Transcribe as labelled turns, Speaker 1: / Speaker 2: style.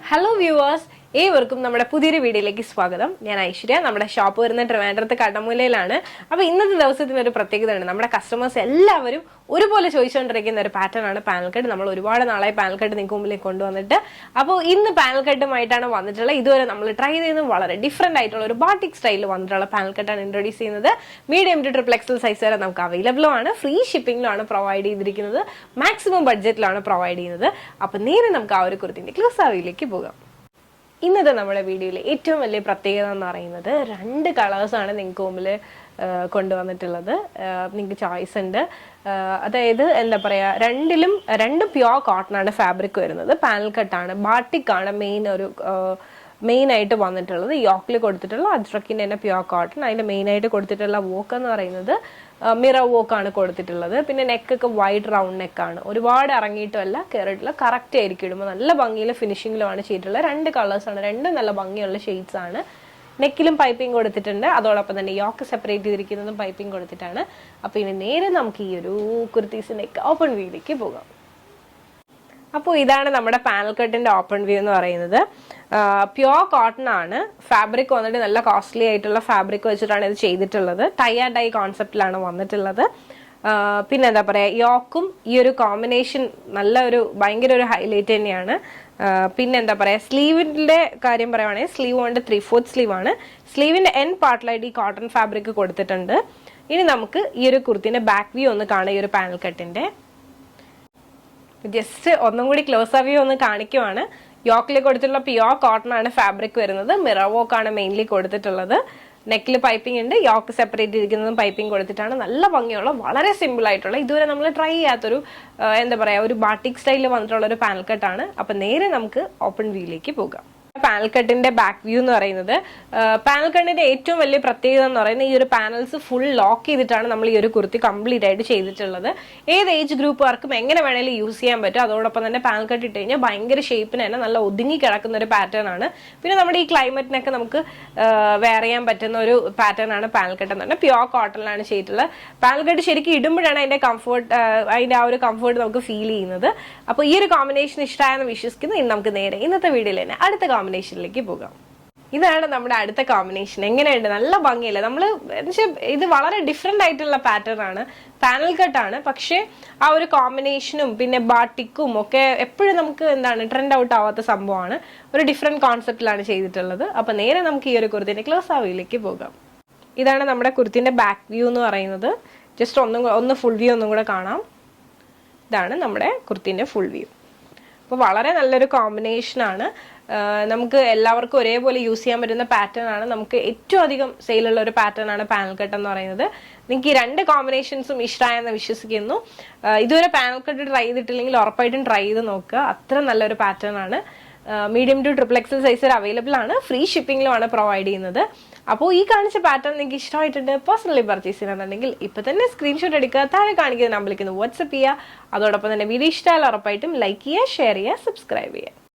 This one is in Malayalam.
Speaker 1: Hello viewers, ഏവർക്കും നമ്മുടെ പുതിയൊരു വീഡിയോയിലേക്ക് സ്വാഗതം. ഞാൻ ഐശ്വര്യ. നമ്മുടെ ഷോപ്പ് വരുന്ന ട്രിവാൻഡ്രത്ത് കടമുല്ലയിലാണ്. അപ്പോൾ ഇന്നത്തെ ദിവസത്തിന് ഒരു പ്രത്യേകതയാണ്. നമ്മുടെ കസ്റ്റമേഴ്സ് എല്ലാവരും ഒരുപോലെ ചോദിച്ചുകൊണ്ടിരിക്കുന്ന ഒരു പാറ്റേൺ ആണ് പാനൽ കട്ട്. നമ്മൾ ഒരുപാട് നാളായി പാനൽ കട്ട് നിങ്ങൾക്ക് മുമ്പിലേക്ക് കൊണ്ടുവന്നിട്ട്. അപ്പോൾ ഇന്ന് പാനൽ കട്ടുമായിട്ടാണ് വന്നിട്ടുള്ളത്. ഇതുവരെ നമ്മൾ ട്രൈ ചെയ്യുന്നത് വളരെ ഡിഫറെന്റ് ആയിട്ടുള്ള ഒരു ബാട്ടിക് സ്റ്റൈലിൽ വന്നിട്ടുള്ള പാനൽ കട്ടാണ് ഇൻട്രൊഡ്യൂസ് ചെയ്യുന്നത്. Medium two triple XL size വരെ നമുക്ക് അവൈലബിൾ ആണ്. ഫ്രീ ഷിപ്പിംഗിലാണ് പ്രൊവൈഡ് ചെയ്തിരിക്കുന്നത്. മാക്സിമം ബഡ്ജറ്റിലാണ് പ്രൊവൈഡ് ചെയ്യുന്നത്. അപ്പോൾ നേരെ നമുക്ക് ആ ഒരു കുർത്തിന്റെ ക്ലോസ് ആവിയിലേക്ക് പോകാം. ഇന്നത്തെ നമ്മുടെ വീഡിയോയിൽ ഏറ്റവും വലിയ പ്രത്യേകത എന്ന് പറയുന്നത് 2 കളേഴ്സാണ് നിങ്ങൾക്ക് മുമ്പിൽ കൊണ്ടുവന്നിട്ടുള്ളത്. നിങ്ങൾക്ക് ചോയ്സ് ഉണ്ട്. അതായത് എന്താ പറയുക, രണ്ട് പ്യോർ കോട്ടൺ ആണ് ഫാബ്രിക് വരുന്നത്. പാനൽ കട്ടാണ്, ബാട്ടിക് ആണ് മെയിൻ ആയിട്ട് വന്നിട്ടുള്ളത്. യോക്കിൽ കൊടുത്തിട്ടുള്ള അജ്രക്കിന്റെ തന്നെ പ്യോർ കോട്ടൺ. അതിന്റെ മെയിൻ ആയിട്ട് കൊടുത്തിട്ടുള്ള വോക്ക് എന്ന് പറയുന്നത് മിറർ വോക്കാണ് കൊടുത്തിട്ടുള്ളത്. പിന്നെ നെക്കൊക്കെ വൈഡ് റൗണ്ട് നെക്കാണ്. ഒരുപാട് ഇറങ്ങിയിട്ടുമല്ല, കയറിയിട്ടുള്ള കറക്റ്റ് ആയിരിക്കും ഇടുമ്പോൾ നല്ല ഭംഗിയിൽ ഫിനിഷിങ്ങിലുമാണ് ചെയ്തിട്ടുള്ളത്. 2 കളേഴ്സാണ്, 2 നല്ല ഭംഗിയുള്ള ഷെയ്ഡ്സ് ആണ്. നെക്കിലും പൈപ്പിംഗ് കൊടുത്തിട്ടുണ്ട്. അതോടൊപ്പം തന്നെ യോക്ക് സെപ്പറേറ്റ് ചെയ്തിരിക്കുന്നതും പൈപ്പിംഗ് കൊടുത്തിട്ടാണ്. അപ്പോൾ ഇനി നേരെ നമുക്ക് ഈ ഒരു കുർത്തീസിന്റെ ഓപ്പൺ വ്യൂയിലേക്ക് പോകാം. അപ്പോൾ ഇതാണ് നമ്മുടെ പാനൽ കട്ടിന്റെ ഓപ്പൺ വ്യൂ എന്ന് പറയുന്നത്. പ്യോർ കോട്ടൺ ആണ്. ഫാബ്രിക് വന്നിട്ട് നല്ല കോസ്റ്റ്ലി ആയിട്ടുള്ള ഫാബ്രിക് വെച്ചിട്ടാണ് ഇത് ചെയ്തിട്ടുള്ളത്. ടൈ ആൻഡ് ഡൈ കോൺസെപ്റ്റിലാണ് വന്നിട്ടുള്ളത്. പിന്നെ എന്താ പറയുക, യോക്കും ഈ ഒരു കോമ്പിനേഷൻ ഭയങ്കര ഒരു ഹൈലൈറ്റ് തന്നെയാണ്. പിന്നെ എന്താ പറയുക, സ്ലീവിന്റെ കാര്യം പറയുവാണെങ്കിൽ സ്ലീവ് കൊണ്ട് 3/4 സ്ലീവ് ആണ്. സ്ലീവിന്റെ എൻഡ് പാർട്ടിലായിട്ട് ഈ കോട്ടൺ ഫാബ്രിക് കൊടുത്തിട്ടുണ്ട്. ഇനി നമുക്ക് ഈ ഒരു കുർത്തിന്റെ ബാക്ക് വ്യൂ ഒന്ന് കാണാം. ഈ ഒരു പാനൽ കട്ടിന്റെ ജസ്റ്റ് ഒന്നും കൂടി ക്ലോസ് വ്യൂ ഒന്ന് കാണിക്കുവാണ്. യോക്കിൽ കൊടുത്തിട്ടുള്ള പ്യോർ കോട്ടൺ ആണ് ഫാബ്രിക് വരുന്നത്. മിറർ വർക്ക് ആണ് മെയിൻലി കൊടുത്തിട്ടുള്ളത്. നെക്കിൽ പൈപ്പിംഗ് ഉണ്ട്. യോക്ക് സെപ്പറേറ്റ് ഇരിക്കുന്നതും പൈപ്പിംഗ് കൊടുത്തിട്ടാണ്. നല്ല ഭംഗിയുള്ള, വളരെ സിമ്പിൾ ആയിട്ടുള്ള, ഇതുവരെ നമ്മൾ ട്രൈ ചെയ്യാത്തൊരു എന്താ പറയുക, ഒരു ബാട്ടിക് സ്റ്റൈലിൽ വന്നിട്ടുള്ള ഒരു പാനൽ കട്ടാണ്. അപ്പം നേരെ നമുക്ക് ഓപ്പൺ വ്യൂയിലേക്ക് പോകാം. പാനൽ കട്ടിന്റെ ബാക്ക് വ്യൂ എന്ന് പറയുന്നത്, പാനൽ കട്ടിന്റെ ഏറ്റവും വലിയ പ്രത്യേകത എന്ന് പറയുന്നത് ഈ ഒരു പാനൽസ് ഫുൾ ലോക്ക് ചെയ്തിട്ടാണ് നമ്മൾ ഈ ഒരു കുർത്തി കംപ്ലീറ്റ് ആയിട്ട് ചെയ്തിട്ടുള്ളത്. ഏത് ഏജ് ഗ്രൂപ്പുകാർക്കും എങ്ങനെ വേണമെങ്കിലും യൂസ് ചെയ്യാൻ പറ്റും. അതോടൊപ്പം തന്നെ പാനൽ കട്ട് ഇട്ട് കഴിഞ്ഞാൽ ഭയങ്കര ഷേപ്പിന് തന്നെ നല്ല ഒതുങ്ങി കിടക്കുന്ന ഒരു പാറ്റേൺ ആണ്. പിന്നെ നമ്മുടെ ഈ ക്ലൈമറ്റിനൊക്കെ നമുക്ക് വെയർ ചെയ്യാൻ പറ്റുന്ന ഒരു പാറ്റേൺ ആണ് പാനൽ കട്ട് എന്ന് പറഞ്ഞാൽ. പ്യോർ കോട്ടണിലാണ് ചെയ്തിട്ടുള്ളത്. പാനൽ കട്ട് ശരിക്കും ഇടുമ്പോഴാണ് അതിന്റെ ആ ഒരു കംഫർട്ട് നമുക്ക് ഫീൽ ചെയ്യുന്നത്. അപ്പോൾ ഈ ഒരു കോമ്പിനേഷൻ ഇഷ്ടമായെന്ന് വിശ്വസിക്കുന്നു. ഇന്ന് നമുക്ക് നേരെ ഇന്നത്തെ വീഡിയോയിൽ തന്നെ അടുത്ത കോമ്പിനേഷനിലേക്ക് പോകാം. ഇതാണ് നമ്മുടെ അടുത്ത കോമ്പിനേഷൻ. എങ്ങനെയുണ്ട്? നല്ല ഭംഗിയല്ലേ? ഇത് വളരെ ഡിഫറെന്റ് ആയിട്ടുള്ള പാറ്റേൺ ആണ്. പാനൽ കട്ടാണ്, പക്ഷെ ആ ഒരു കോമ്പിനേഷനും പിന്നെ ബാട്ടിക്കും ഒക്കെ എപ്പോഴും നമുക്ക് ട്രെൻഡ് ഔട്ട് ആവാത്ത സംഭവമാണ്. ഒരു ഡിഫറെന്റ് കോൺസെപ്റ്റിലാണ് ചെയ്തിട്ടുള്ളത്. അപ്പൊ നേരെ നമുക്ക് ഈ ഒരു കുർത്തിന്റെ ക്ലോസ് ആവിയിലേക്ക് പോകാം. ഇതാണ് നമ്മുടെ കുർത്തിന്റെ ബാക്ക് വ്യൂ എന്ന് പറയുന്നത്. ജസ്റ്റ് ഒന്ന് ഫുൾ വ്യൂ ഒന്നും കൂടെ കാണാം. ഇതാണ് നമ്മുടെ കുർത്തിന്റെ ഫുൾ വ്യൂ. അപ്പോൾ വളരെ നല്ലൊരു കോമ്പിനേഷനാണ്. നമുക്ക് എല്ലാവർക്കും ഒരേപോലെ യൂസ് ചെയ്യാൻ പറ്റുന്ന പാറ്റേൺ ആണ്. നമുക്ക് ഏറ്റവും അധികം സെയിലുള്ള ഒരു പാറ്റേൺ ആണ് പാനൽ കട്ട് എന്ന് പറയുന്നത്. നിങ്ങൾക്ക് ഈ 2 കോമ്പിനേഷൻസും ഇഷ്ടമായെന്ന് വിശ്വസിക്കുന്നു. ഇതുവരെ പാനൽ കട്ട് ട്രൈ ചെയ്തിട്ടില്ലെങ്കിൽ ഉറപ്പായിട്ടും ട്രൈ ചെയ്ത് നോക്കുക. അത്ര നല്ലൊരു പാറ്റേൺ ആണ്. Medium two triple XL size available ആണ്. ഫ്രീ ഷിപ്പിംഗിലുമാണ് പ്രൊവൈഡ് ചെയ്യുന്നത്. അപ്പോൾ ഈ കാണിച്ച പാറ്റേൺ നിങ്ങൾക്ക് ഇഷ്ടമായിട്ടുണ്ട്, പേഴ്സണലി പർച്ചേസ് ചെയ്യാന്നുണ്ടെങ്കിൽ ഇപ്പൊ തന്നെ സ്ക്രീൻഷോട്ട് എടുക്കുക. താഴെ കാണിക്കുന്ന നമ്പറിലേക്ക് വാട്സ്ആപ്പ് ചെയ്യുക. അതോടൊപ്പം തന്നെ വീഡിയോ ഇഷ്ടമായാലും ഉറപ്പായിട്ടും ലൈക്ക് ചെയ്യുക, ഷെയർ ചെയ്യുക, സബ്സ്ക്രൈബ് ചെയ്യുക.